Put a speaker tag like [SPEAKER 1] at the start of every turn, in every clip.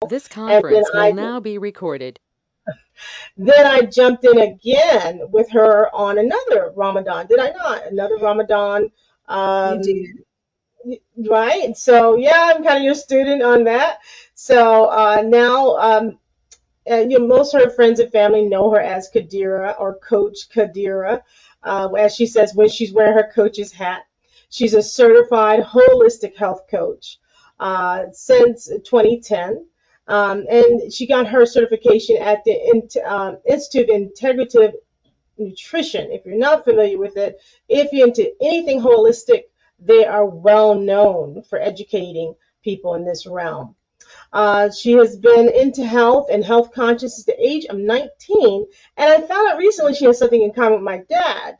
[SPEAKER 1] This
[SPEAKER 2] And
[SPEAKER 1] conference will now be recorded.
[SPEAKER 2] then I jumped in again with her on another Ramadan. Did I not? Another Ramadan.
[SPEAKER 3] You did.
[SPEAKER 2] Um, right. So yeah, I'm kind of your student on that. So now, most of her friends and family know her as Qadira or Coach Qadira, as she says when she's wearing her coach's hat. She's a certified holistic health coach since 2010. And she got her certification at the Institute of Integrative Nutrition. If you're not familiar with it, if you're into anything holistic, they are well known for educating people in this realm. She has been into health and health conscious since the age of 19. And I found out recently she has something in common with my dad.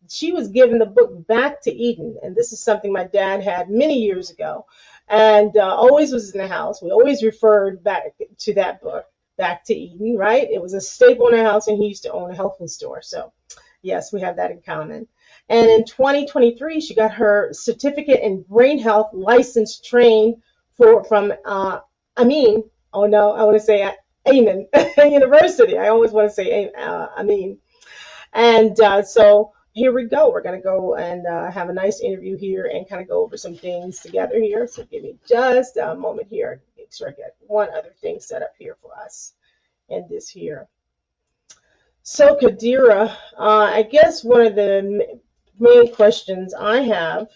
[SPEAKER 2] She was given the book Back to Eden. And this is something my dad had many years ago. And always was in the house. We always referred back to that book, Back to Eden, right? It was a staple in our house, and he used to own a health food store. So, yes, we have that in common. And in 2023, she got her certificate in brain health license trained from I mean, oh no, I want to say Amen University. I always want to say Amin. And so here we go. We're going to go and have a nice interview here and kind of go over some things together here. So give me just a moment here. Make sure I get one other thing set up here for us in this here. So Kadira, I guess one of the main questions I have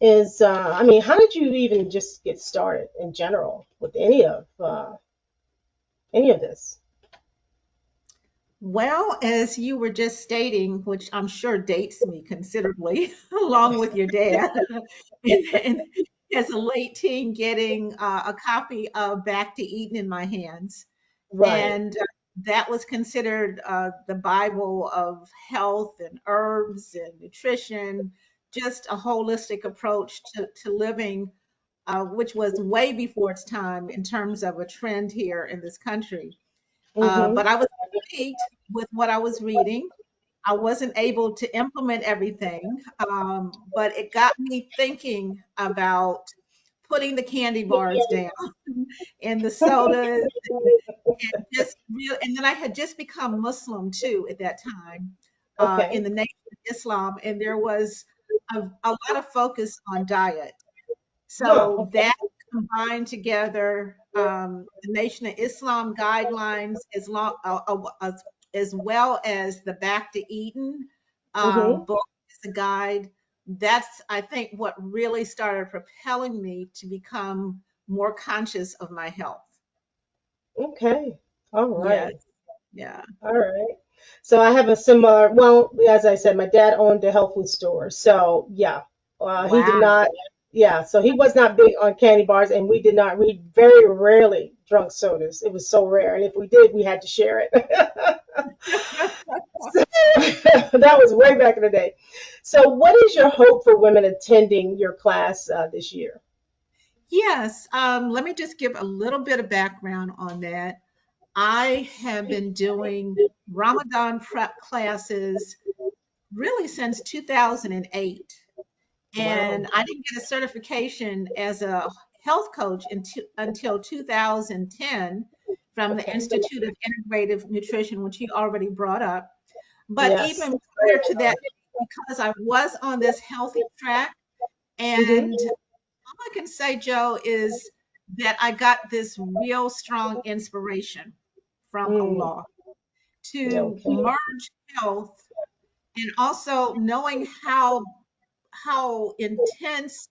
[SPEAKER 2] is, I mean, how did you even just get started in general with any of this?
[SPEAKER 3] Well, as you were just stating, which I'm sure dates me considerably, along with your dad, and as a late teen, getting a copy of Back to Eden in my hands.
[SPEAKER 2] Right.
[SPEAKER 3] And that was considered the Bible of health and herbs and nutrition, just a holistic approach to living, which was way before its time in terms of a trend here in this country.
[SPEAKER 2] Mm-hmm.
[SPEAKER 3] But I was intrigued with what I was reading. I wasn't able to implement everything, but it got me thinking about putting the candy bars down and the sodas and just real. And then I had just become Muslim too at that time, in
[SPEAKER 2] Okay.
[SPEAKER 3] the nation of Islam, and there was a lot of focus on diet.
[SPEAKER 2] Huh.
[SPEAKER 3] So
[SPEAKER 2] Okay.
[SPEAKER 3] that combined together, the Nation of Islam guidelines, as well as the Back to Eden
[SPEAKER 2] Mm-hmm.
[SPEAKER 3] book as a guide. That's, I think, what really started propelling me to become more conscious of my health.
[SPEAKER 2] Okay. All
[SPEAKER 3] Yes,
[SPEAKER 2] right.
[SPEAKER 3] yeah.
[SPEAKER 2] All right. So I have a similar, well, as I said, my dad owned a health food store. So yeah, he did
[SPEAKER 3] Wow.
[SPEAKER 2] not, yeah, so he was not big on candy bars, and we did not, we very rarely drunk sodas. It was so rare. And if we did, we had to share it. That was way back in the day. So what is your hope for women attending your class this year?
[SPEAKER 3] Yes, let me just give a little bit of background on that. I have been doing Ramadan prep classes really since 2008.
[SPEAKER 2] Wow.
[SPEAKER 3] And I didn't get a certification as a health coach until 2010 from the
[SPEAKER 2] Okay.
[SPEAKER 3] Institute of Integrative Nutrition, which you already brought up. But
[SPEAKER 2] Yes.
[SPEAKER 3] even prior to that, because I was on this healthy track,
[SPEAKER 2] Mm-hmm.
[SPEAKER 3] and all I can say, Joe, is that I got this real strong inspiration from
[SPEAKER 2] Mm.
[SPEAKER 3] Allah to
[SPEAKER 2] Okay.
[SPEAKER 3] merge health and also knowing how intense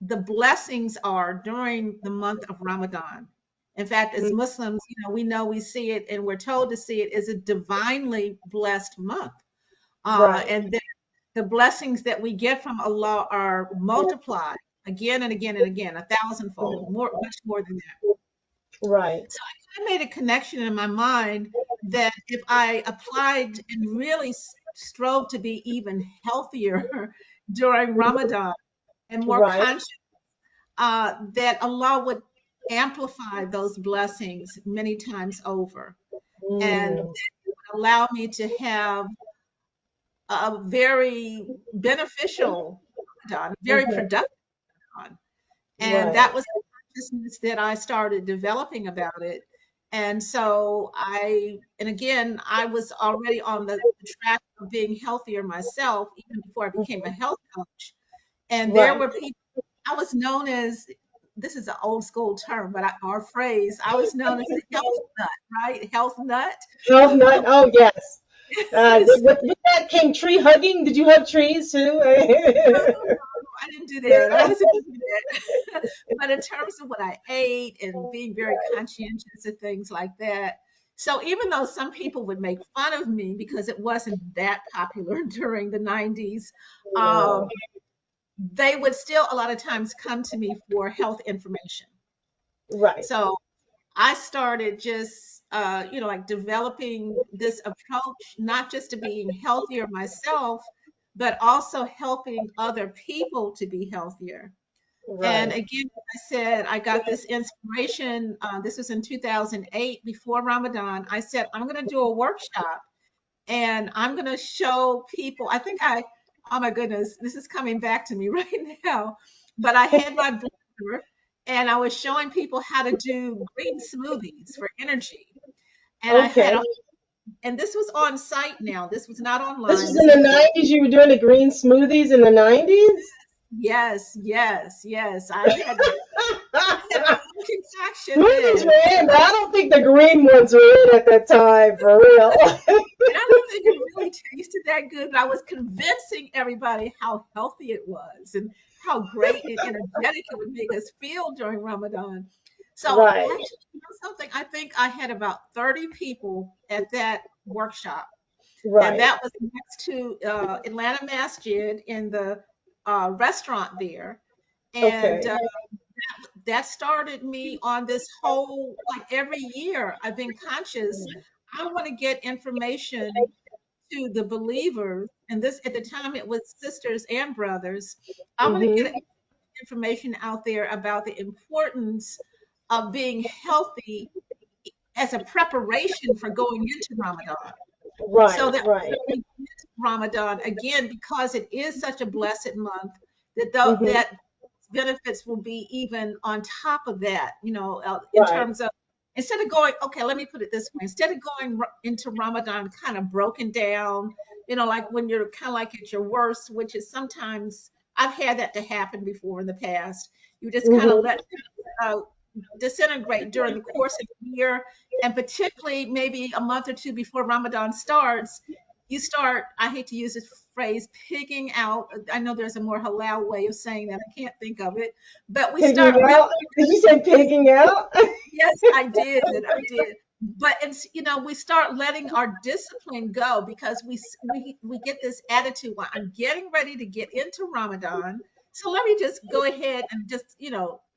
[SPEAKER 3] the blessings are during the month of Ramadan. In fact, as
[SPEAKER 2] Mm.
[SPEAKER 3] Muslims, we know we see it and we're told to see it as a divinely blessed month.
[SPEAKER 2] Right.
[SPEAKER 3] And the blessings that we get from Allah are multiplied again and again and again, a thousandfold,
[SPEAKER 2] Mhm.
[SPEAKER 3] much more than that.
[SPEAKER 2] Right.
[SPEAKER 3] So I made a connection in my mind that if I applied and really strove to be even healthier during Ramadan and more
[SPEAKER 2] Right.
[SPEAKER 3] conscious, that Allah would amplify those blessings many times over and
[SPEAKER 2] Mm.
[SPEAKER 3] allow me to have a very beneficial Ramadan, very
[SPEAKER 2] Mhm.
[SPEAKER 3] productive Ramadan. And
[SPEAKER 2] Right.
[SPEAKER 3] that was the consciousness that I started developing about it. And so and again, I was already on the track of being healthier myself, even before I became a health coach. And there
[SPEAKER 2] Right.
[SPEAKER 3] were people, I was known as, this is an old school term, or phrase, I was known as the health nut, right? Health nut.
[SPEAKER 2] Health nut. Oh yes. With that came tree hugging. Did you hug trees too?
[SPEAKER 3] I didn't do that. I wasn't doing that. But in terms of what I ate and being very conscientious of things like that. So even though some people would make fun of me because it wasn't that popular during the 90s,
[SPEAKER 2] No.
[SPEAKER 3] um, they would still a lot of times come to me for health information.
[SPEAKER 2] Right.
[SPEAKER 3] So I started just, like developing this approach, not just to being healthier myself, but also helping other people to be healthier. And
[SPEAKER 2] Right.
[SPEAKER 3] again, like I said, I got this inspiration. This was in 2008 before Ramadan. I said, I'm going to do a workshop and I'm going to show people. Oh my goodness, this is coming back to me right now. But I had my blender and I was showing people how to do green smoothies for energy. And
[SPEAKER 2] Okay.
[SPEAKER 3] and this was on site now. This was not
[SPEAKER 2] This
[SPEAKER 3] online.
[SPEAKER 2] was in
[SPEAKER 3] This was,
[SPEAKER 2] the 90s. You were doing the green smoothies in the 90s?
[SPEAKER 3] yes, yes, yes. I had my own concoction
[SPEAKER 2] Smoothies
[SPEAKER 3] then.
[SPEAKER 2] were in, but I don't think the green ones were in at that time, for real.
[SPEAKER 3] And I don't think it really tasted that good, but I was convincing everybody how healthy it was and how great and energetic it would make us feel during Ramadan. So
[SPEAKER 2] Right.
[SPEAKER 3] actually, something, I think I had about 30 people at that workshop. And
[SPEAKER 2] Right.
[SPEAKER 3] that was next to Atlanta Masjid in the restaurant there. And
[SPEAKER 2] Okay.
[SPEAKER 3] that started me on this whole, like every year I've been conscious. I want to get information to the believers, and this at the time it was sisters and brothers. I want to
[SPEAKER 2] Mm-hmm.
[SPEAKER 3] get information out there about the importance of being healthy as a preparation for going into Ramadan. So
[SPEAKER 2] Right.
[SPEAKER 3] that
[SPEAKER 2] Right.
[SPEAKER 3] when we get into Ramadan again, because it is such a blessed month,
[SPEAKER 2] Mm-hmm.
[SPEAKER 3] that benefits will be even on top of that, in
[SPEAKER 2] Right.
[SPEAKER 3] terms of, instead of going, okay, let me put it this way, instead of going into Ramadan kind of broken down, like when you're kind of like at your worst, which is sometimes I've had that to happen before in the past. You just kind of
[SPEAKER 2] Mm-hmm.
[SPEAKER 3] let uh, disintegrate during the course of the year, and particularly maybe a month or two before Ramadan starts, you start, I hate to use this phrase, pigging out. I know there's a more halal way of saying that. I can't think of it, but we
[SPEAKER 2] Pigging
[SPEAKER 3] start really,
[SPEAKER 2] out? Did you say pigging out?
[SPEAKER 3] yes, I did. I did. But it's, we start letting our discipline go because we get this attitude, well, I'm getting ready to get into Ramadan. So let me just go ahead and just,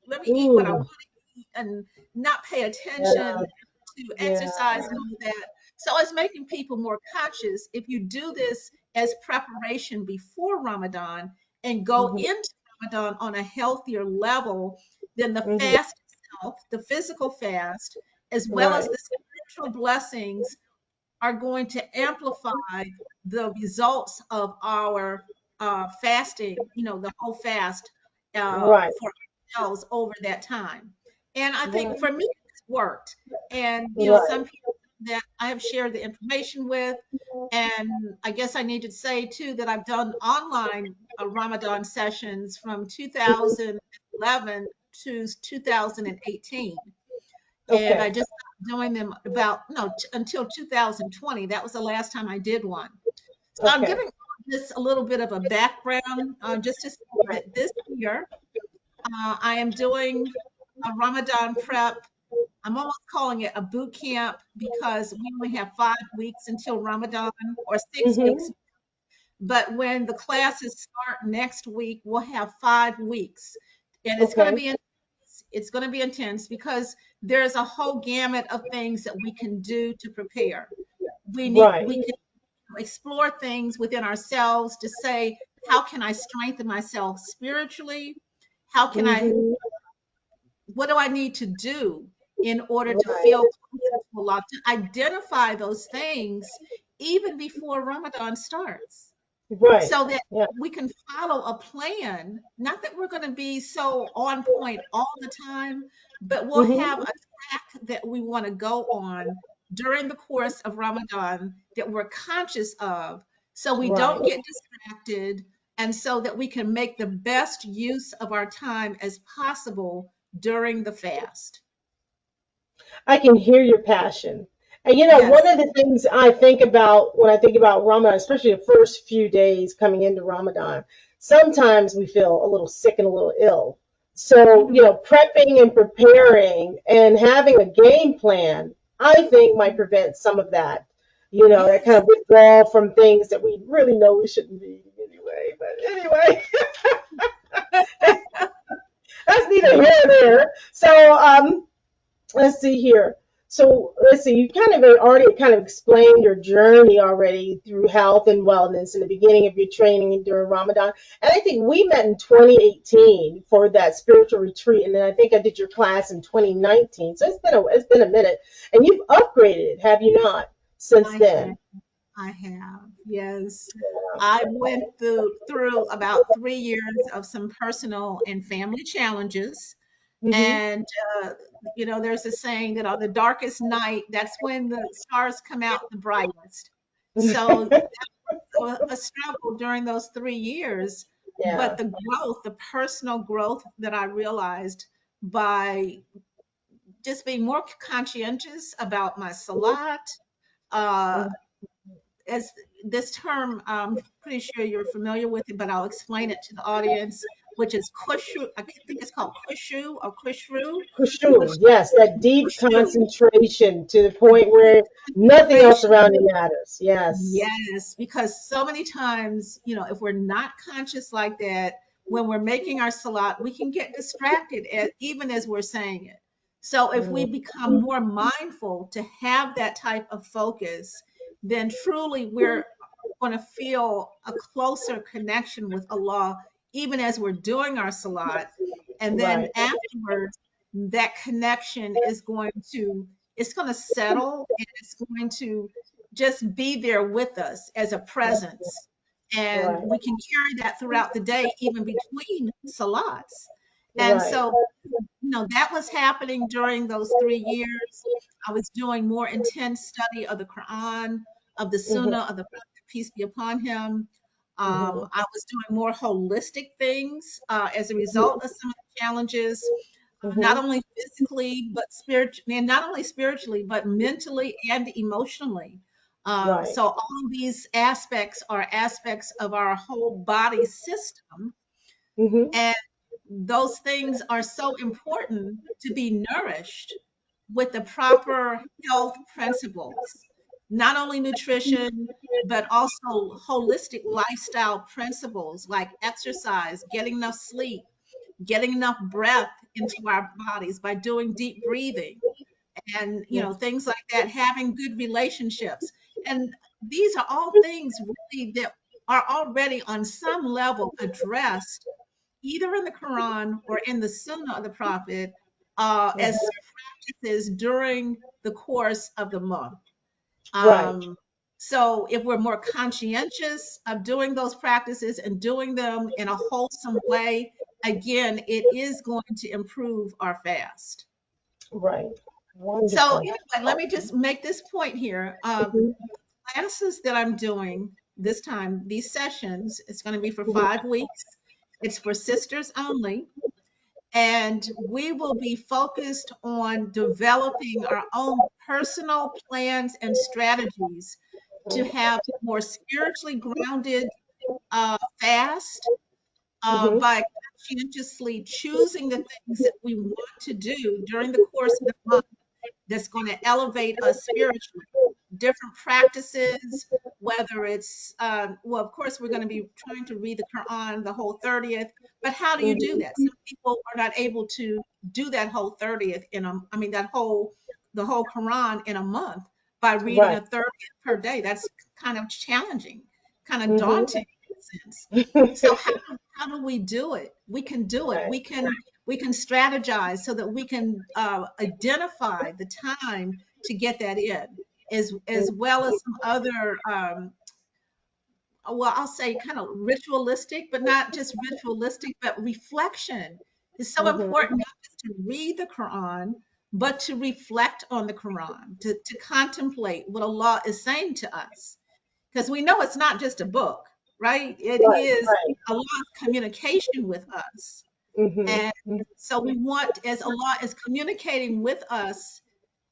[SPEAKER 3] let me eat what I want
[SPEAKER 2] Mm.
[SPEAKER 3] to eat and not pay
[SPEAKER 2] Yeah.
[SPEAKER 3] attention to
[SPEAKER 2] Yeah.
[SPEAKER 3] exercise and all that. So it's making people more conscious. If you do this as preparation before Ramadan and go
[SPEAKER 2] Mm-hmm.
[SPEAKER 3] into Ramadan on a healthier level, then the
[SPEAKER 2] Mm-hmm.
[SPEAKER 3] fast itself, the physical fast, as well as
[SPEAKER 2] Right.
[SPEAKER 3] the spiritual blessings, are going to amplify the results of our fasting, the whole fast
[SPEAKER 2] Right.
[SPEAKER 3] for ourselves over that time. And I think
[SPEAKER 2] Right.
[SPEAKER 3] for me, it's worked. And,
[SPEAKER 2] Right.
[SPEAKER 3] some people that I have shared the information with, and I guess I need to say too that I've done online Ramadan sessions from
[SPEAKER 2] Mhm.
[SPEAKER 3] 2011 to 2018, and I
[SPEAKER 2] Okay.
[SPEAKER 3] just stopped doing them about no until 2020. That was the last time I did one. So I'm
[SPEAKER 2] Okay.
[SPEAKER 3] giving this a little bit of a background, just to say
[SPEAKER 2] Right.
[SPEAKER 3] that this year I am doing a Ramadan prep. I'm almost calling it a boot camp because we only have 5 weeks until Ramadan, or 6 weeks.
[SPEAKER 2] Mm-hmm.
[SPEAKER 3] But when the classes start next week, we'll have 5 weeks, and
[SPEAKER 2] Okay.
[SPEAKER 3] it's going to be intense because there's a whole gamut of things that we can do to prepare.
[SPEAKER 2] Right.
[SPEAKER 3] We can explore things within ourselves to say, how can I strengthen myself spiritually? How can I,
[SPEAKER 2] Mm-hmm.
[SPEAKER 3] what do I need to do in order to feel
[SPEAKER 2] Right.
[SPEAKER 3] closer to Allah, to identify those things even before Ramadan starts?
[SPEAKER 2] Right.
[SPEAKER 3] so that
[SPEAKER 2] Yeah.
[SPEAKER 3] we can follow a plan. Not that we're going to be so on point all the time, but we'll have a
[SPEAKER 2] Hmm.
[SPEAKER 3] track that we want to go on during the course of Ramadan that we're conscious of so we
[SPEAKER 2] Right.
[SPEAKER 3] don't get distracted and so that we can make the best use of our time as possible during the fast.
[SPEAKER 2] I can hear your passion. And
[SPEAKER 3] Yes.
[SPEAKER 2] one of the things I think about when I think about Ramadan, especially the first few days coming into Ramadan, sometimes we feel a little sick and a little ill. So,
[SPEAKER 3] Mhm.
[SPEAKER 2] prepping and preparing and having a game plan, I think might prevent some of that, that kind
[SPEAKER 3] Yes.
[SPEAKER 2] of withdrawal from things that we really know we shouldn't be eating anyway. But anyway, that's neither here nor there. So, let's see here. So let's see, you kind of already kind of explained your journey already through health and wellness in the beginning of your training during Ramadan. And I think we met in 2018 for that spiritual retreat. And then I think I did your class in 2019. So it's been a minute. And you've upgraded, have you not, since
[SPEAKER 3] I have.
[SPEAKER 2] then?
[SPEAKER 3] I have. Yes. I went through about 3 years of some personal and family challenges.
[SPEAKER 2] Mm-hmm.
[SPEAKER 3] And, uh, there's a saying that on the darkest night, that's when the stars come out the brightest. So, a struggle during those 3 years,
[SPEAKER 2] Yeah.
[SPEAKER 3] but the growth, the personal growth that I realized by just being more conscientious about my salat, uh,
[SPEAKER 2] Mm-hmm.
[SPEAKER 3] as this term, I'm pretty sure you're familiar with it, but I'll explain it to the audience, which is kushu. I think it's called kushu or kushru,
[SPEAKER 2] Khushu,
[SPEAKER 3] which
[SPEAKER 2] yes, that deep
[SPEAKER 3] kushu,
[SPEAKER 2] concentration to the
[SPEAKER 3] a
[SPEAKER 2] point
[SPEAKER 3] deep
[SPEAKER 2] where nothing else
[SPEAKER 3] concentration.
[SPEAKER 2] around you matters. Yes.
[SPEAKER 3] Yes, because so many times, if we're not conscious like that, when we're making our salat, we can get distracted even as we're saying it. So if we
[SPEAKER 2] Mhm.
[SPEAKER 3] become more mindful to have that type of focus, then truly we're going to feel a closer connection with Allah, even as we're doing our salat. And then
[SPEAKER 2] Right.
[SPEAKER 3] afterwards, that connection it's going to settle and it's going to just be there with us as a presence. And
[SPEAKER 2] Right.
[SPEAKER 3] we can carry that throughout the day, even between salats. And
[SPEAKER 2] Right.
[SPEAKER 3] so, that was happening during those 3 years. I was doing more intense study of the Quran, of the
[SPEAKER 2] Hmm.
[SPEAKER 3] Sunnah of the Prophet, peace be upon him.
[SPEAKER 2] Hmm.
[SPEAKER 3] I was doing more holistic things as a result of some of the challenges, not
[SPEAKER 2] Hmm.
[SPEAKER 3] only physically, but spiritually, and not only spiritually, but mentally and emotionally.
[SPEAKER 2] Right.
[SPEAKER 3] So all of these aspects are aspects of our whole body system,
[SPEAKER 2] Hmm.
[SPEAKER 3] and those things are so important to be nourished with the proper health principles, not only nutrition, but also holistic lifestyle principles like exercise, getting enough sleep, getting enough breath into our bodies by doing deep breathing and
[SPEAKER 2] Yes.
[SPEAKER 3] things like that, having good relationships. And these are all things really that are already on some level addressed either in the Quran or in the Sunnah of the Prophet as
[SPEAKER 2] Mhm.
[SPEAKER 3] practices during the course of the month.
[SPEAKER 2] Right.
[SPEAKER 3] Um, so if we're more conscientious of doing those practices and doing them in a wholesome way, again, it is going to improve our fast.
[SPEAKER 2] Right.
[SPEAKER 3] So
[SPEAKER 2] Wonderful.
[SPEAKER 3] anyway, let me just make this point here.
[SPEAKER 2] Hmm.
[SPEAKER 3] Classes that I'm doing this time, these sessions, it's going to be for
[SPEAKER 2] Hmm.
[SPEAKER 3] 5 weeks. It's for sisters only. And we will be focused on developing our own personal plans and strategies to have more spiritually grounded fast
[SPEAKER 2] Hmm.
[SPEAKER 3] by conscientiously choosing the things that we want to do during the course of the month that's going to elevate us spiritually. Different practices, whether it's, well, of course, we're going to be trying to read the Quran the whole 30th, but how do you do
[SPEAKER 2] Hmm.
[SPEAKER 3] that? Some people are not able to do that whole 30th I mean, the whole Quran in a month by reading
[SPEAKER 2] Right.
[SPEAKER 3] a 30th per day. That's kind of challenging, kind of
[SPEAKER 2] Hmm.
[SPEAKER 3] daunting in a sense. So how do we do it? We can do it.
[SPEAKER 2] Right.
[SPEAKER 3] We can strategize so that we can identify the time to get that in, as well as some other well, I'll say kind of ritualistic, but not just ritualistic, but reflection is so
[SPEAKER 2] Mhm.
[SPEAKER 3] important, not just to read the Quran, but to reflect on the Quran, to contemplate what Allah is saying to us. Because we know it's not just a book, right? It
[SPEAKER 2] Right.
[SPEAKER 3] is
[SPEAKER 2] Right.
[SPEAKER 3] Allah's communication with us.
[SPEAKER 2] Mhm.
[SPEAKER 3] And so we want, as Allah is communicating with us,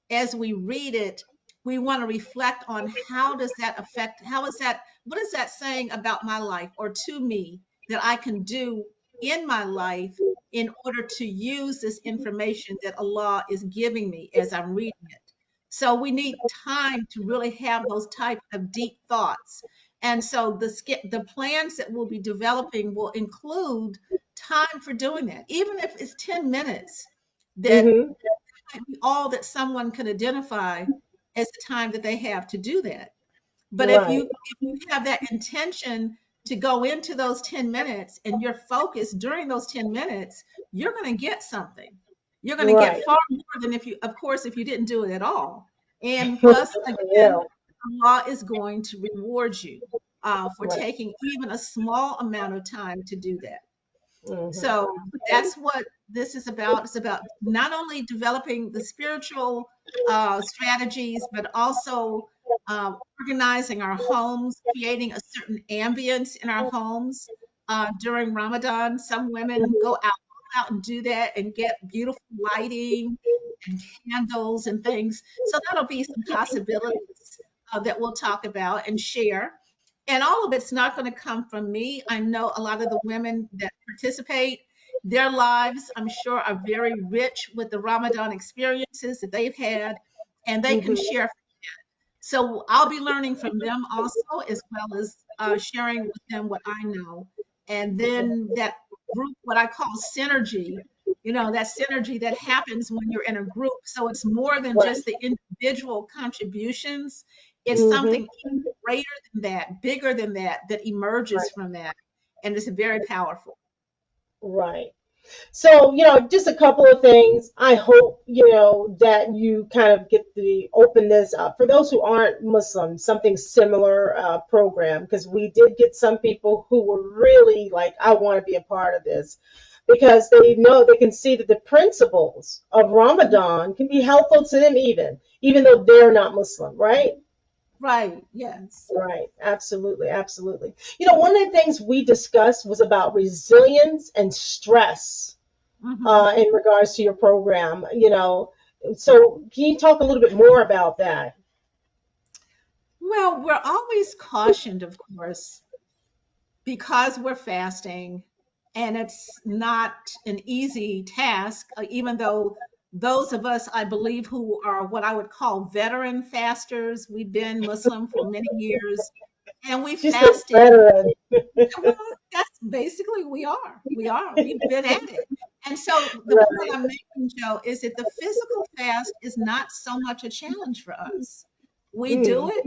[SPEAKER 3] as we read it, we want to reflect on how does that affect, how is that, what is that saying about my life or to me that I can do in my life in order to use this information that Allah is giving me as I'm reading it. So we need time to really have those type of deep thoughts. And so the plans that we'll be developing will include time for doing that, even if it's 10 minutes that
[SPEAKER 2] Mhm.
[SPEAKER 3] might be all that someone can identify as the time that they have to do that. But
[SPEAKER 2] Right.
[SPEAKER 3] if you have that intention to go into those 10 minutes and you're focused during those 10 minutes, you're going to get something. You're going to get
[SPEAKER 2] Right.
[SPEAKER 3] far more than if you, of course, if you didn't do it at all. And plus, again,
[SPEAKER 2] Yeah.
[SPEAKER 3] Allah is going to reward you for
[SPEAKER 2] Right.
[SPEAKER 3] taking even a small amount of time to do that.
[SPEAKER 2] Mhm.
[SPEAKER 3] So that's what this is about. It's about not only developing the spiritual strategies, but also organizing our homes, creating a certain ambience in our homes during Ramadan. Some women go out and do that and get beautiful lighting and candles and things. So that'll be some possibilities that we'll talk about and share. And all of it's not going to come from me. I know a lot of the women that participate, their lives, I'm sure, are very rich with the Ramadan experiences that they've had, and they can
[SPEAKER 2] Mhm.
[SPEAKER 3] share. So I'll be learning from them also, as well as sharing with them what I know. And then that group, what I call synergy, that synergy that happens when you're in a group. So it's more than
[SPEAKER 2] Right.
[SPEAKER 3] just the individual contributions, it's something
[SPEAKER 2] Mhm.
[SPEAKER 3] even greater than that, bigger than that, that emerges
[SPEAKER 2] Right.
[SPEAKER 3] from that. And it's very powerful.
[SPEAKER 2] Right. So, just a couple of things. I hope, that you kind of get the openness up for those who aren't Muslim, something similar program, because we did get some people who were really like, I want to be a part of this because they know they can see that the principles of Ramadan can be helpful to them even though they're not Muslim, right?
[SPEAKER 3] Right. Yes.
[SPEAKER 2] Right, absolutely, absolutely. One of the things we discussed was about resilience and stress
[SPEAKER 3] Hmm.
[SPEAKER 2] in regards to your program. So can you talk a little bit more about that?
[SPEAKER 3] Well, we're always cautioned, of course, because we're fasting and it's not an easy task, even though those of us, I believe, who are what I would call veteran fasters, we've been Muslim for many years and we
[SPEAKER 2] She said
[SPEAKER 3] fasted.
[SPEAKER 2] veteran.
[SPEAKER 3] Well, that's basically we are. We are. We've been at it. And so the point
[SPEAKER 2] Right,
[SPEAKER 3] I'm making, Joe, is that the physical fast is not so much a challenge for us. We do
[SPEAKER 2] mm,
[SPEAKER 3] it.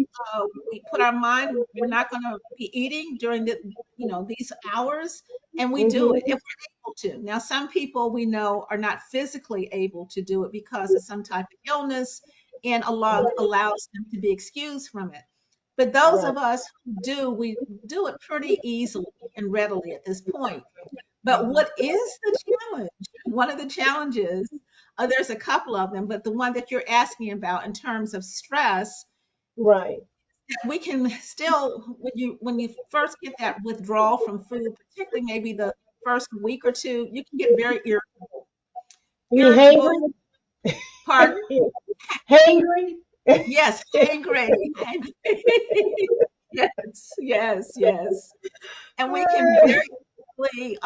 [SPEAKER 3] We put our mind, we're not going to be eating during these hours, and we do it if
[SPEAKER 2] mm-hmm,
[SPEAKER 3] we're able to. Now, some people we know are not physically able to do it because of some type of illness, and Allah allows them to be excused from it. But those
[SPEAKER 2] right,
[SPEAKER 3] of us who do, we do it pretty easily and readily at this point. But what is the challenge? One of the challenges, there's a couple of them, but the one that you're asking about in terms of stress,
[SPEAKER 2] right.
[SPEAKER 3] that we can still, when you first get that withdrawal from food, particularly maybe the first week or two, you can get very
[SPEAKER 2] You mean
[SPEAKER 3] irritable.
[SPEAKER 2] hangry?
[SPEAKER 3] Pardon?
[SPEAKER 2] Hangry?
[SPEAKER 3] Yes, angry, angry. Yes, yes, yes. And we can very easily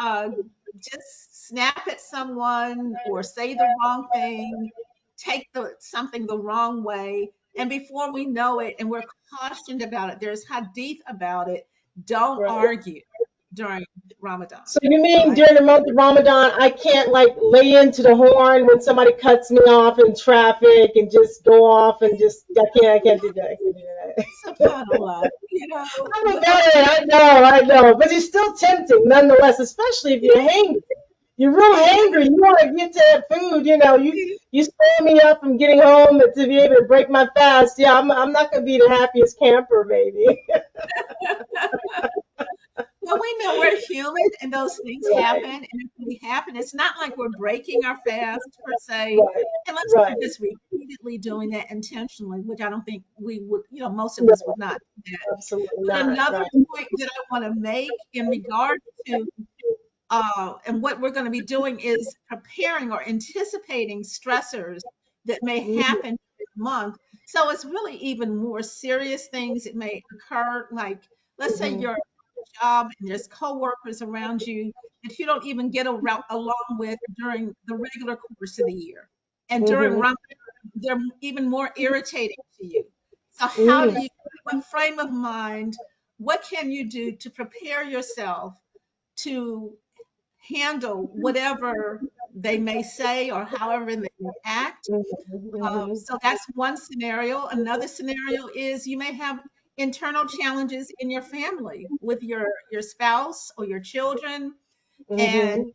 [SPEAKER 3] just snap at someone or say the wrong thing, take something the wrong way, and before we know it, and we're cautioned about it, there's hadith about it. Don't
[SPEAKER 2] Right.
[SPEAKER 3] argue during Ramadan.
[SPEAKER 2] So you
[SPEAKER 3] All
[SPEAKER 2] mean
[SPEAKER 3] right.
[SPEAKER 2] during the month of Ramadan, I can't like lay into the horn when somebody cuts me off in traffic and just go off and just I can't do that. I can't do that.
[SPEAKER 3] Subhanallah.
[SPEAKER 2] I'm a veteran, I know, but it's still tempting nonetheless, especially if you're hangry. You're real
[SPEAKER 3] it,
[SPEAKER 2] hangry. You want to get to that food, you stand me up from getting home to be able to break my fast. Yeah, I'm not gonna be the happiest camper, maybe.
[SPEAKER 3] Well, we know we're human and those things happen.
[SPEAKER 2] Right,
[SPEAKER 3] And if they happen, it's not like we're breaking our fast per se,
[SPEAKER 2] right,
[SPEAKER 3] unless
[SPEAKER 2] right.
[SPEAKER 3] we're just repeatedly doing that intentionally, which I don't think we would, most of us
[SPEAKER 2] No,
[SPEAKER 3] would not do that.
[SPEAKER 2] absolutely
[SPEAKER 3] But
[SPEAKER 2] not.
[SPEAKER 3] another
[SPEAKER 2] Right.
[SPEAKER 3] point that I want to make in regard to and what we're going to be doing is preparing or anticipating stressors that may
[SPEAKER 2] Mm-hmm,
[SPEAKER 3] happen this month. So it's really even more serious things that may occur. Like, let's say
[SPEAKER 2] mm-hmm,
[SPEAKER 3] you're job and there's coworkers around you that you don't even get along with during the regular course of the year. And during
[SPEAKER 2] mm-hmm,
[SPEAKER 3] Ramadan, they're even more irritating to you. So how do
[SPEAKER 2] mm-hmm,
[SPEAKER 3] you, what frame of mind, what can you do to prepare yourself to handle whatever they may say or however they may act?
[SPEAKER 2] mm-hmm,
[SPEAKER 3] So that's one scenario. Another scenario is you may have internal challenges in your family with your spouse or your children, and
[SPEAKER 2] mm-hmm.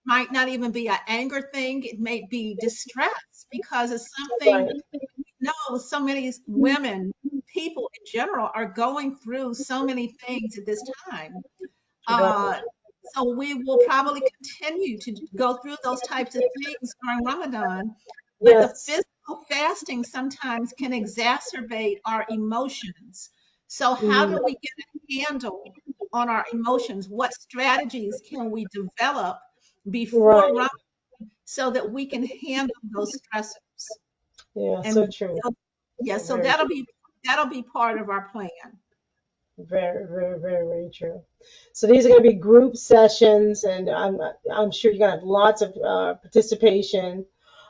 [SPEAKER 3] might not even be an anger thing. It may be distress because it's something.
[SPEAKER 2] Right,
[SPEAKER 3] No, so many women, people in general, are going through so many things at this time.
[SPEAKER 2] right.
[SPEAKER 3] Uh, so we will probably continue to go through those types of things during Ramadan, but the
[SPEAKER 2] Yes.
[SPEAKER 3] physical fasting sometimes can exacerbate our emotions. So how
[SPEAKER 2] Mm-hmm.
[SPEAKER 3] do we get a handle on our emotions? What strategies can we develop before
[SPEAKER 2] Right.
[SPEAKER 3] Ramadan so that we can handle those stressors?
[SPEAKER 2] Yeah, so
[SPEAKER 3] And
[SPEAKER 2] true.
[SPEAKER 3] so, yeah, so
[SPEAKER 2] Very true.
[SPEAKER 3] that'll be part of our plan.
[SPEAKER 2] Very, very, very, very true. So these are going to be group sessions, and I'm sure you're going to have lots of participation.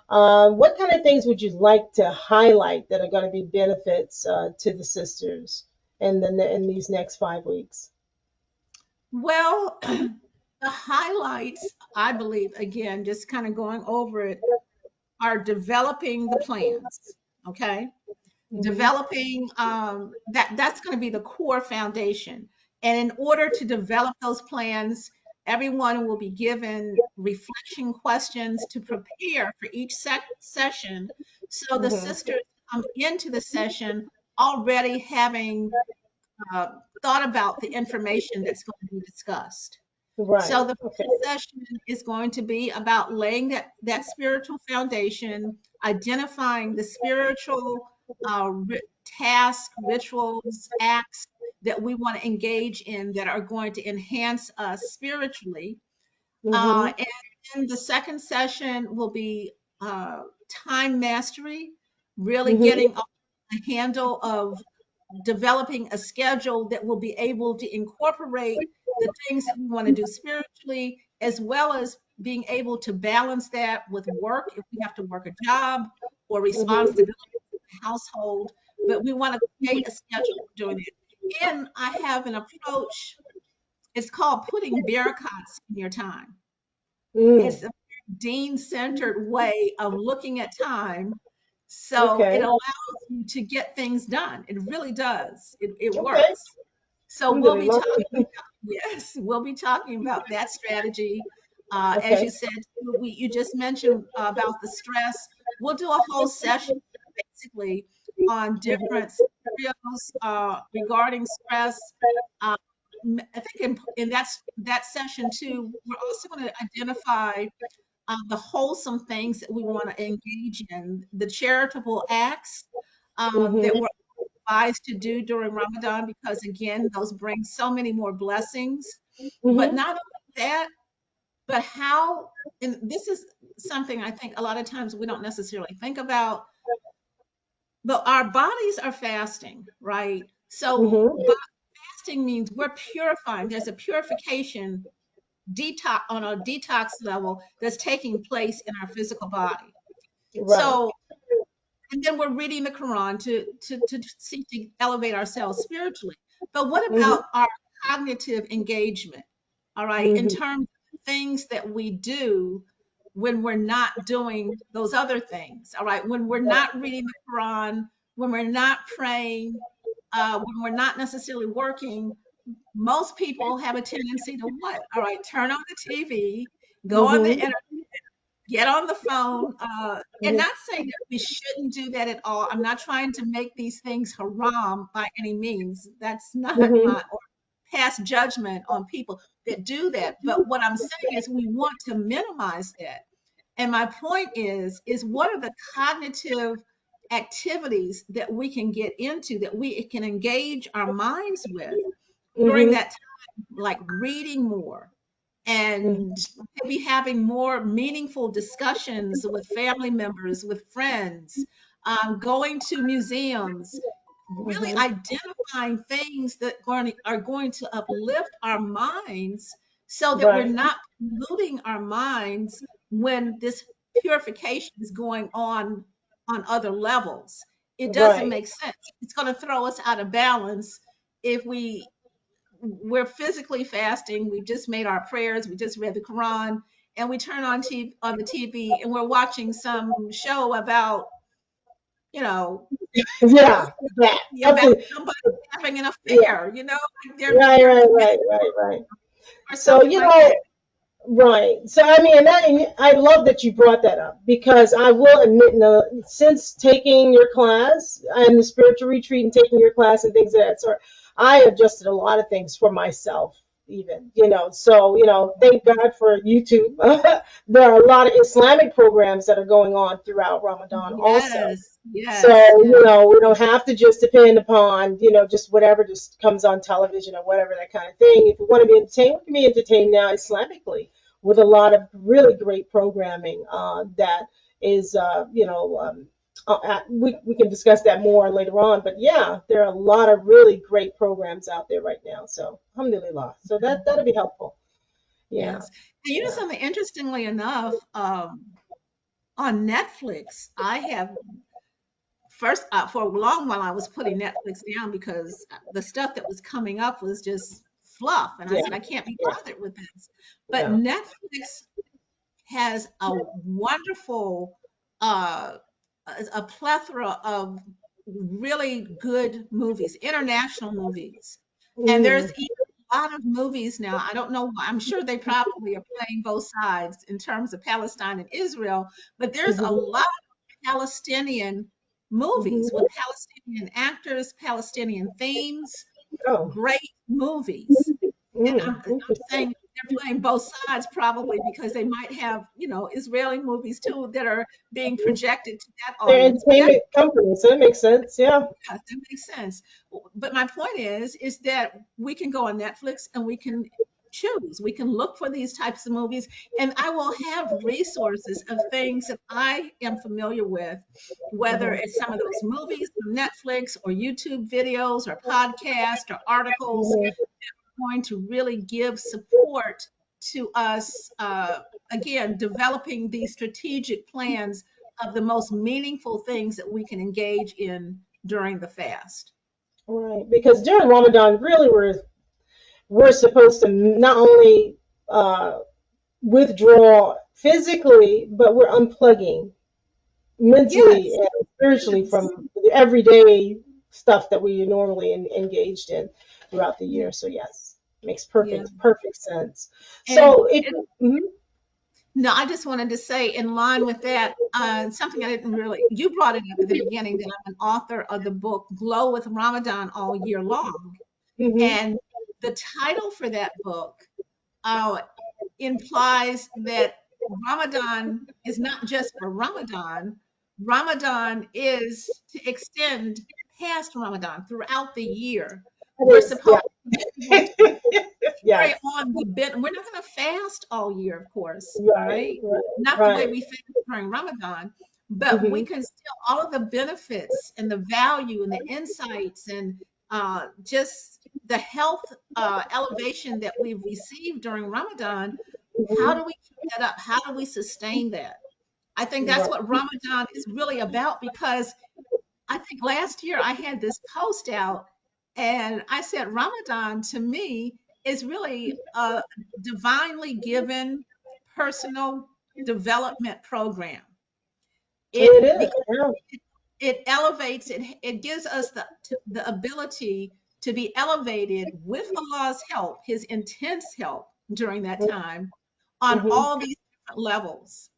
[SPEAKER 2] What kind of things would you like to highlight that are going to be benefits to the sisters in these next 5 weeks?
[SPEAKER 3] Well, the highlights, I believe, again, just kind of going over it, are developing the plans. Okay.
[SPEAKER 2] Hmm.
[SPEAKER 3] Developing that's going to be the core foundation. And in order to develop those plans, everyone will be given reflection questions to prepare for each session. So the
[SPEAKER 2] Hmm.
[SPEAKER 3] sisters come into the session already having uh, thought about the information that's going to be discussed. So
[SPEAKER 2] Right.
[SPEAKER 3] the
[SPEAKER 2] Okay.
[SPEAKER 3] first session is going to be about laying that spiritual foundation, identifying the spiritual tasks, rituals, acts that we want to engage in that are going to enhance us spiritually.
[SPEAKER 2] Hmm.
[SPEAKER 3] And then the second session will be uh, time mastery, really
[SPEAKER 2] Hmm.
[SPEAKER 3] getting a handle of developing a schedule that will be able to incorporate the things that we want to do spiritually, as well as being able to balance that with work if we have to work a job or
[SPEAKER 2] Hmm.
[SPEAKER 3] responsibility in the household. But we want to create a schedule for doing it. And I have an approach, it's called putting barakas in your time. It's
[SPEAKER 2] Mm.
[SPEAKER 3] a dean-centered way of looking at time. So it
[SPEAKER 2] Okay.
[SPEAKER 3] allows you to get things done. It really does. It
[SPEAKER 2] Okay.
[SPEAKER 3] works. So we'll be
[SPEAKER 2] Alhamdulillah.
[SPEAKER 3] talking, yes, we'll be talking about that strategy. As you
[SPEAKER 2] Okay.
[SPEAKER 3] said, you just mentioned about the stress. We'll do a whole session basically on different scenarios regarding stress. Uh, I think in that session too, we're also going to identify the wholesome things that we want to engage in, the charitable acts that
[SPEAKER 2] Hmm.
[SPEAKER 3] we're advised to do during Ramadan, because again, those bring so many more blessings. But
[SPEAKER 2] Hmm.
[SPEAKER 3] not only that, but how, and this is something I think a lot of times we don't necessarily think about, but our bodies are fasting, right? So
[SPEAKER 2] Hmm.
[SPEAKER 3] fasting means we're purifying. There's a purification detox on a detox level that's taking place in our physical body.
[SPEAKER 2] Right.
[SPEAKER 3] So, and then we're reading the Quran to seek to elevate ourselves spiritually. But what
[SPEAKER 2] Hmm.
[SPEAKER 3] about our cognitive engagement? All right, in
[SPEAKER 2] Hmm.
[SPEAKER 3] terms of things that we do when we're not doing those other things. All right, when we're not reading the Quran, when we're not praying, when we're not necessarily working, most people have a tendency to what? All right, turn on the TV, go on the
[SPEAKER 2] Hmm.
[SPEAKER 3] internet, get on the phone, and
[SPEAKER 2] Mhm.
[SPEAKER 3] not saying that we shouldn't do that at all. I'm not trying to make these things haram by any means. That's not
[SPEAKER 2] Mhm.
[SPEAKER 3] my, or pass judgment on people that do that. But what I'm saying is we want to minimize that. And my point is what are the cognitive activities that we can get into, that we can engage our minds with during
[SPEAKER 2] Mhm.
[SPEAKER 3] that time, like reading more, and
[SPEAKER 2] Mhm.
[SPEAKER 3] maybe having more meaningful discussions with family members, with friends, going to museums, really
[SPEAKER 2] Mhm.
[SPEAKER 3] identifying things that are going to uplift our minds so that we're
[SPEAKER 2] Right.
[SPEAKER 3] not polluting our minds when this purification is going on other levels. It doesn't
[SPEAKER 2] Right.
[SPEAKER 3] make sense. It's going to throw us out of balance if we're physically fasting. We just made our prayers. We just read the Quran, and we turn on the TV, and we're watching some show about, you know,
[SPEAKER 2] Yeah. That.
[SPEAKER 3] about
[SPEAKER 2] Absolutely.
[SPEAKER 3] somebody having an
[SPEAKER 2] Yeah.
[SPEAKER 3] affair.
[SPEAKER 2] Right.
[SPEAKER 3] They're
[SPEAKER 2] Right.
[SPEAKER 3] committed
[SPEAKER 2] Right. Right. Right.
[SPEAKER 3] or
[SPEAKER 2] So
[SPEAKER 3] something like that.
[SPEAKER 2] right. So I mean, and I love that you brought that up because I will admit, since taking your class and the spiritual retreat and taking your class and things of that sort, I adjusted a lot of things for myself, even, So, thank God for YouTube. There are a lot of Islamic programs that are going on throughout Ramadan also.
[SPEAKER 3] Yes,
[SPEAKER 2] So,
[SPEAKER 3] yes, yes,
[SPEAKER 2] we don't have to just depend upon, just whatever just comes on television or whatever, that kind of thing. If we want to be entertained, we can be entertained now Islamically with a lot of really great programming that is, we can discuss that more later on. But yeah, there are a lot of really great programs out there right now. So, alhamdulillah. So that'll be helpful. Yeah,
[SPEAKER 3] yes. And you know
[SPEAKER 2] yeah,
[SPEAKER 3] something, interestingly enough, on Netflix, I have first, for a long while I was putting Netflix down because the stuff that was coming up was just fluff, and I
[SPEAKER 2] yeah,
[SPEAKER 3] said I can't be
[SPEAKER 2] yeah,
[SPEAKER 3] bothered with this. But
[SPEAKER 2] yeah.
[SPEAKER 3] Netflix has a wonderful, a plethora of really good movies, international movies. And there's
[SPEAKER 2] Mm-hmm.
[SPEAKER 3] even a lot of movies now. I don't know why. I'm sure they probably are playing both sides in terms of Palestine and Israel, but there's a
[SPEAKER 2] Mm-hmm.
[SPEAKER 3] lot of Palestinian movies with
[SPEAKER 2] Mm-hmm.
[SPEAKER 3] Palestinian actors, Palestinian themes,
[SPEAKER 2] Oh,
[SPEAKER 3] great movies. And I'm
[SPEAKER 2] interesting.
[SPEAKER 3] saying they're playing both sides probably because they might have, Israeli movies too that are being projected to that
[SPEAKER 2] They're
[SPEAKER 3] audience. But that,
[SPEAKER 2] entertainment companies, so that makes sense. Yeah.
[SPEAKER 3] yeah, that makes sense. But my point is that we can go on Netflix and we can choose. We can look for these types of movies, and I will have resources of things that I am familiar with, whether
[SPEAKER 2] Mhm.
[SPEAKER 3] it's some of those movies from Netflix or YouTube videos or podcasts or articles
[SPEAKER 2] Mhm.
[SPEAKER 3] going to really give support to us, again, developing these strategic plans of the most meaningful things that we can engage in during the fast.
[SPEAKER 2] Right, because during Ramadan, really, we're supposed to not only uh, withdraw physically, but we're unplugging mentally
[SPEAKER 3] Yes,
[SPEAKER 2] and spiritually
[SPEAKER 3] yes,
[SPEAKER 2] from the everyday stuff that we normally engaged in throughout the
[SPEAKER 3] yeah,
[SPEAKER 2] year. So yes, makes
[SPEAKER 3] yeah.
[SPEAKER 2] perfect sense.
[SPEAKER 3] And
[SPEAKER 2] So if
[SPEAKER 3] it,
[SPEAKER 2] mhm,
[SPEAKER 3] no, I just wanted to say, in line with that, something I didn't really, you brought it up at the beginning, that I'm an author of the book Glow with Ramadan All Year Long.
[SPEAKER 2] mhm,
[SPEAKER 3] And the title for that book uh, implies that Ramadan is not just for Ramadan. Ramadan is to extend past Ramadan throughout the year.
[SPEAKER 2] that
[SPEAKER 3] We're
[SPEAKER 2] is, yeah.
[SPEAKER 3] supposed to be able to carry
[SPEAKER 2] Yes,
[SPEAKER 3] on the bit. We're not going to fast all year, of course. All
[SPEAKER 2] right,
[SPEAKER 3] right.
[SPEAKER 2] right,
[SPEAKER 3] Not the way
[SPEAKER 2] right.
[SPEAKER 3] we fast during Ramadan, but we
[SPEAKER 2] Mhm,
[SPEAKER 3] can still, all of the benefits and the value and the insights and just the health elevation that we've received during Ramadan. How
[SPEAKER 2] mhm,
[SPEAKER 3] do we keep that up? How do we sustain that? I think that's
[SPEAKER 2] right.
[SPEAKER 3] what Ramadan is really about, because I think last year I had this post out and I said Ramadan to me is really a divinely given personal development program.
[SPEAKER 2] It
[SPEAKER 3] It
[SPEAKER 2] is.
[SPEAKER 3] because
[SPEAKER 2] Yeah.
[SPEAKER 3] it elevates it, it gives us the ability to be elevated with Allah's help, his intense help during that time, on
[SPEAKER 2] Mhm.
[SPEAKER 3] all these different levels.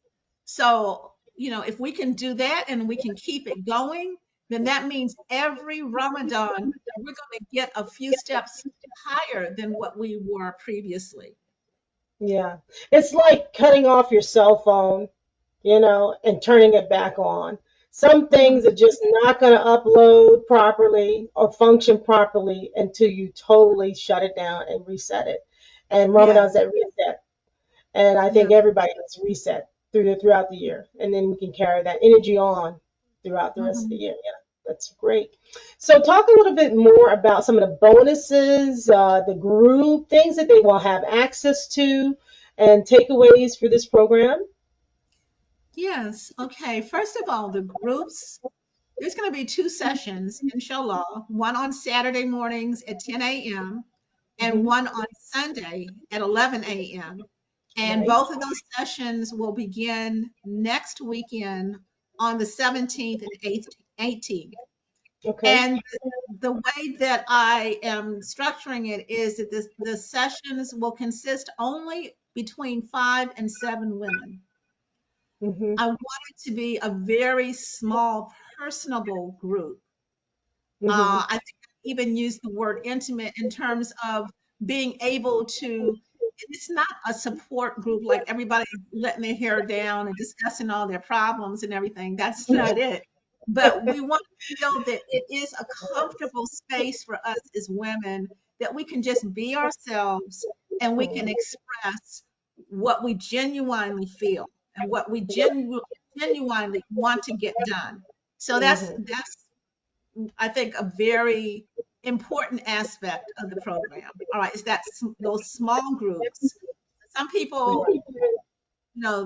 [SPEAKER 3] So, if we can do that and we can keep it going, then that means every Ramadan, we're going to get a few steps higher than what we were previously.
[SPEAKER 2] Yeah. It's like cutting off your cell phone, and turning it back on. Some things
[SPEAKER 3] Mhm.
[SPEAKER 2] are just not going to upload properly or function properly until you totally shut it down and reset it. And
[SPEAKER 3] Yes.
[SPEAKER 2] Ramadan's that reset. And I
[SPEAKER 3] Yeah.
[SPEAKER 2] think everybody needs to reset throughout the year. And then we can carry that energy on throughout the rest of the
[SPEAKER 3] Mhm.
[SPEAKER 2] year. Yeah, that's great. So talk a little bit more about some of the bonuses, the group, things that they will have access to, and takeaways for this program.
[SPEAKER 3] Yes. Okay. First of all, the groups, there's going to be two sessions, inshallah, one on Saturday mornings at 10 a.m. and
[SPEAKER 2] Hmm.
[SPEAKER 3] one on Sunday at 11 a.m. And
[SPEAKER 2] Right.
[SPEAKER 3] both of those sessions will begin next weekend on the 17th and 18th.
[SPEAKER 2] Okay.
[SPEAKER 3] And the way that I am structuring it is that the sessions will consist only between 5 and 7 women.
[SPEAKER 2] Hmm.
[SPEAKER 3] I want it to be a very small, personable group.
[SPEAKER 2] Hmm.
[SPEAKER 3] I think I even use the word intimate in terms of being able to, it's not a support group like everybody letting their hair down and discussing all their problems and everything. That's not it. But we want to feel that it is a comfortable space for us as women that we can just be ourselves and we can express what we genuinely feel and what we genuinely want to get done. So
[SPEAKER 2] Hmm.
[SPEAKER 3] that's I think a very important aspect of the program. All right, is that those small groups. Some people,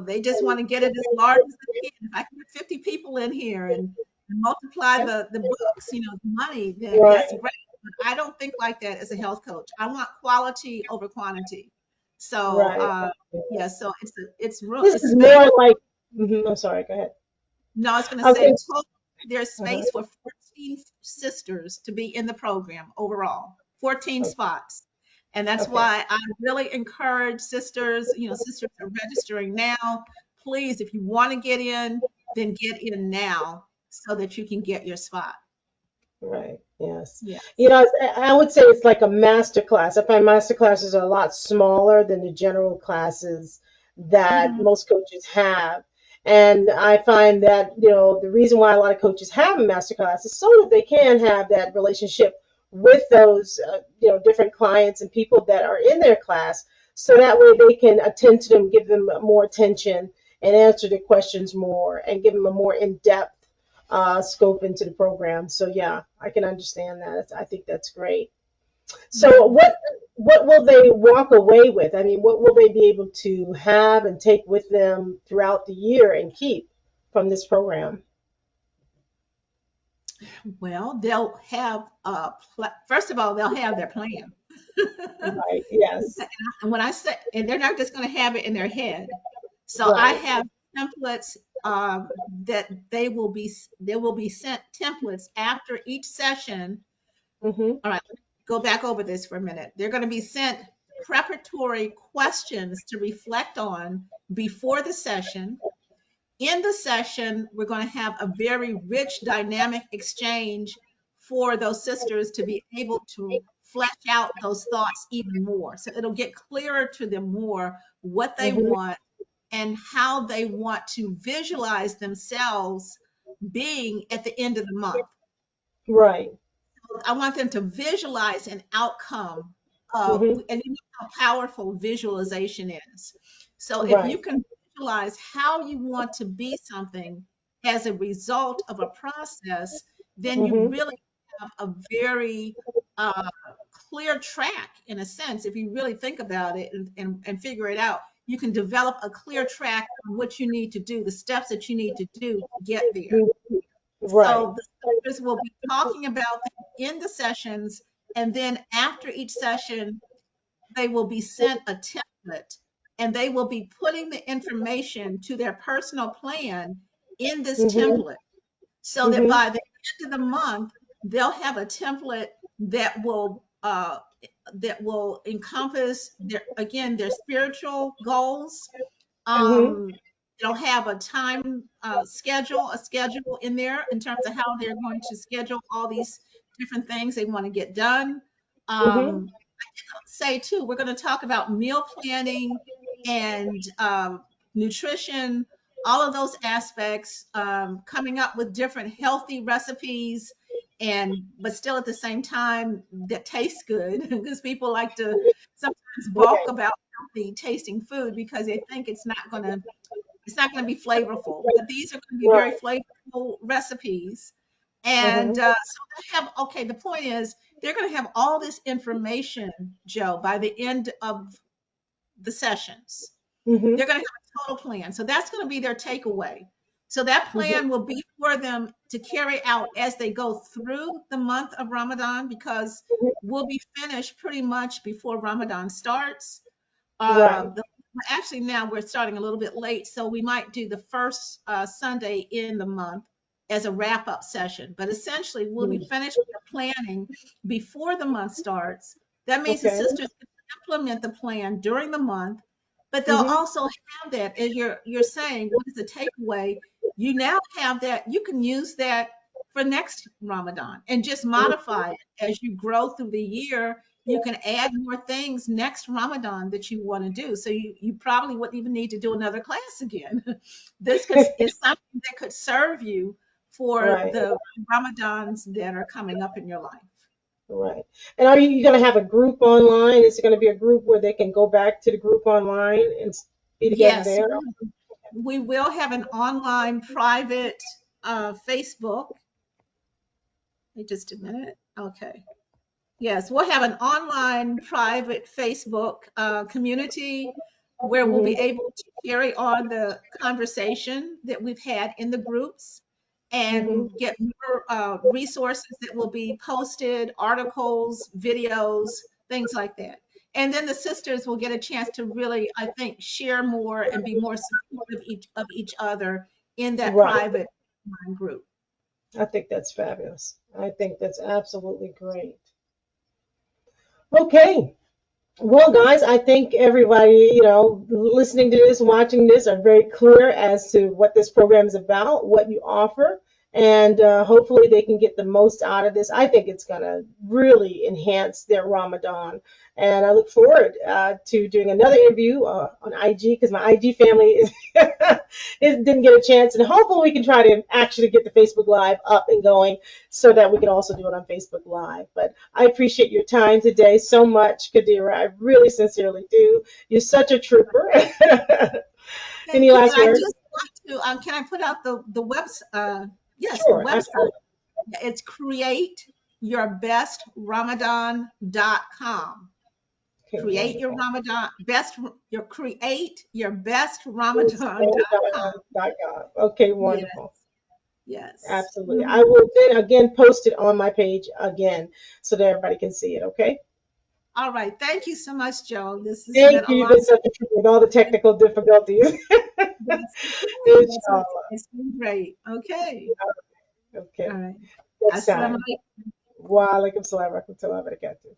[SPEAKER 3] they just want to get it as large as they can. If I can get 50 people in here and multiply the books, the money, then that's
[SPEAKER 2] Right.
[SPEAKER 3] great. But I don't think like that as a health coach. I want quality over quantity. So,
[SPEAKER 2] Right.
[SPEAKER 3] yeah, so it's real,
[SPEAKER 2] This
[SPEAKER 3] it's
[SPEAKER 2] is
[SPEAKER 3] space.
[SPEAKER 2] more like. I'm sorry. Go ahead.
[SPEAKER 3] No, I was going to
[SPEAKER 2] I was
[SPEAKER 3] say
[SPEAKER 2] going.
[SPEAKER 3] total, there's
[SPEAKER 2] Uh-huh.
[SPEAKER 3] space for 14 sisters to be in the program overall, 14
[SPEAKER 2] Okay.
[SPEAKER 3] spots. And that's
[SPEAKER 2] Okay.
[SPEAKER 3] why I really encourage sisters, sisters are registering now. Please, if you want to get in, then get in now so that you can get your spot.
[SPEAKER 2] Right. Yes.
[SPEAKER 3] Yes.
[SPEAKER 2] I would say it's like a master class. I find master classes are a lot smaller than the general classes that
[SPEAKER 3] Hmm.
[SPEAKER 2] most coaches have. And I find that, the reason why a lot of coaches have a master class is so that they can have that relationship with those, different clients and people that are in their class. So that way they can attend to them, give them more attention and answer their questions more and give them a more in-depth scope into the program. So yeah, I can understand that. I think that's great. So
[SPEAKER 3] Yes.
[SPEAKER 2] what will they walk away with? I mean, what will they be able to have and take with them throughout the year and keep from this program?
[SPEAKER 3] Well, they'll have, first of all, they'll have their plan.
[SPEAKER 2] Right. Yes.
[SPEAKER 3] And when I say, and they're not just going to have it in their head. So I
[SPEAKER 2] Right.
[SPEAKER 3] have templates that they will be sent templates after each session.
[SPEAKER 2] Mhm.
[SPEAKER 3] All right, go back over this for a minute. They're going to be sent preparatory questions to reflect on before the session. In the session, we're going to have a very rich, dynamic exchange for those sisters to be able to flesh out those thoughts even more. So it'll get clearer to them more what they
[SPEAKER 2] Mhm.
[SPEAKER 3] want and how they want to visualize themselves being at the end of the month.
[SPEAKER 2] Right.
[SPEAKER 3] I want them to visualize an outcome of,
[SPEAKER 2] Mhm.
[SPEAKER 3] and you know how powerful visualization is. So if you
[SPEAKER 2] Right.
[SPEAKER 3] can visualize how you want to be something as a result of a process, then you
[SPEAKER 2] Mhm.
[SPEAKER 3] really have a very uh, clear track in a sense. If you really think about it and figure it out, you can develop a clear track on what you need to do, the steps that you need to do to get there.
[SPEAKER 2] Mhm. Right.
[SPEAKER 3] So the speakers will be talking about them in the sessions, and then after each session, they will be sent a template and they will be putting the information to their personal plan in this
[SPEAKER 2] Mhm.
[SPEAKER 3] template so that
[SPEAKER 2] Mhm.
[SPEAKER 3] by the end of the month, they'll have a template that will encompass their again their spiritual goals,
[SPEAKER 2] Mhm.
[SPEAKER 3] um, It'll have a time a schedule in there in terms of how they're going to schedule all these different things they want to get done.
[SPEAKER 2] Mhm.
[SPEAKER 3] Um, say too, we're going to talk about meal planning and nutrition, all of those aspects, coming up with different healthy recipes, and but still at the same time that tastes good because people like to sometimes balk
[SPEAKER 2] Right.
[SPEAKER 3] about healthy tasting food because they think it's not going to be flavorful, but these are going to be very
[SPEAKER 2] Right.
[SPEAKER 3] flavorful recipes. And
[SPEAKER 2] Mhm.
[SPEAKER 3] so they have, okay, the point is they're going to have all this information, Joe, by the end of the sessions.
[SPEAKER 2] Mhm.
[SPEAKER 3] They're going to have a total plan. So that's going to be their takeaway. So that
[SPEAKER 2] Mhm.
[SPEAKER 3] plan will be for them to carry out as they go through the month of Ramadan because
[SPEAKER 2] Mhm.
[SPEAKER 3] we'll be finished pretty much before Ramadan starts.
[SPEAKER 2] Right.
[SPEAKER 3] Well, actually, now we're starting a little bit late, so we might do the first Sunday in the month as a wrap up session. But essentially, we'll be
[SPEAKER 2] Mhm.
[SPEAKER 3] finished with the planning before the month starts. That means the
[SPEAKER 2] Okay.
[SPEAKER 3] sisters can implement the plan during the month, but they'll
[SPEAKER 2] Mhm.
[SPEAKER 3] also have that, as you're saying, what is the takeaway? You now have that, you can use that for next Ramadan and just modify it as you grow through the year. You can add more things next Ramadan that you want to do. So you probably wouldn't even need to do another class again. This could is something that could serve you for
[SPEAKER 2] Right.
[SPEAKER 3] the Ramadans that are coming up in your life.
[SPEAKER 2] Right. And are you going to have a group online? Is it going to be a group where they can go back to the group online and be together
[SPEAKER 3] Yes,
[SPEAKER 2] there?
[SPEAKER 3] we will have an online private Facebook. Wait just a minute. Okay. Yes, we'll have an online private Facebook community where we'll be
[SPEAKER 2] Mhm.
[SPEAKER 3] able to carry on the conversation that we've had in the groups
[SPEAKER 2] Mhm.
[SPEAKER 3] and get more resources that will be posted, articles, videos, things like that. And then the sisters will get a chance to really, I think, share more and be more supportive of each other in that
[SPEAKER 2] Right.
[SPEAKER 3] private online group.
[SPEAKER 2] I think that's fabulous. I think that's absolutely great. Okay. Well, guys, I think everybody, listening to this, watching this, are very clear as to what this program is about, what you offer, and hopefully they can get the most out of this. I think it's going to really enhance their Ramadan. And I look forward to doing another interview on IG because my IG family didn't get a chance. And hopefully we can try to actually get the Facebook Live up and going so that we can also do it on Facebook Live. But I appreciate your time today so much, Qadira. I really sincerely do. You're such a trooper. Any
[SPEAKER 3] Thank you.
[SPEAKER 2] last
[SPEAKER 3] And I
[SPEAKER 2] words?
[SPEAKER 3] just want to, can I put out the yes, the
[SPEAKER 2] Sure,
[SPEAKER 3] website.
[SPEAKER 2] absolutely.
[SPEAKER 3] It's createyourbеstramadan.com.
[SPEAKER 2] Okay,
[SPEAKER 3] Create your
[SPEAKER 2] wonderful.
[SPEAKER 3] Ramadan best your create your best Ramadan.com.
[SPEAKER 2] Instagram.com. Okay,
[SPEAKER 3] Yes,
[SPEAKER 2] wonderful.
[SPEAKER 3] yes.
[SPEAKER 2] Absolutely. I
[SPEAKER 3] Mhm.
[SPEAKER 2] will then again post it on my page again so that everybody can see it. Okay.
[SPEAKER 3] All right. Thank you so much, Joe. This has been
[SPEAKER 2] Thank
[SPEAKER 3] a
[SPEAKER 2] you. You've
[SPEAKER 3] lot
[SPEAKER 2] been such
[SPEAKER 3] of
[SPEAKER 2] a trooper with all the technical difficulties.
[SPEAKER 3] yes, yes,
[SPEAKER 2] Inshallah.
[SPEAKER 3] it's been great. Okay. All
[SPEAKER 2] Okay.
[SPEAKER 3] right.
[SPEAKER 2] Next
[SPEAKER 3] Assalamu
[SPEAKER 2] time. Wa alaikum salam wa rahmatullahi wa barakatuh.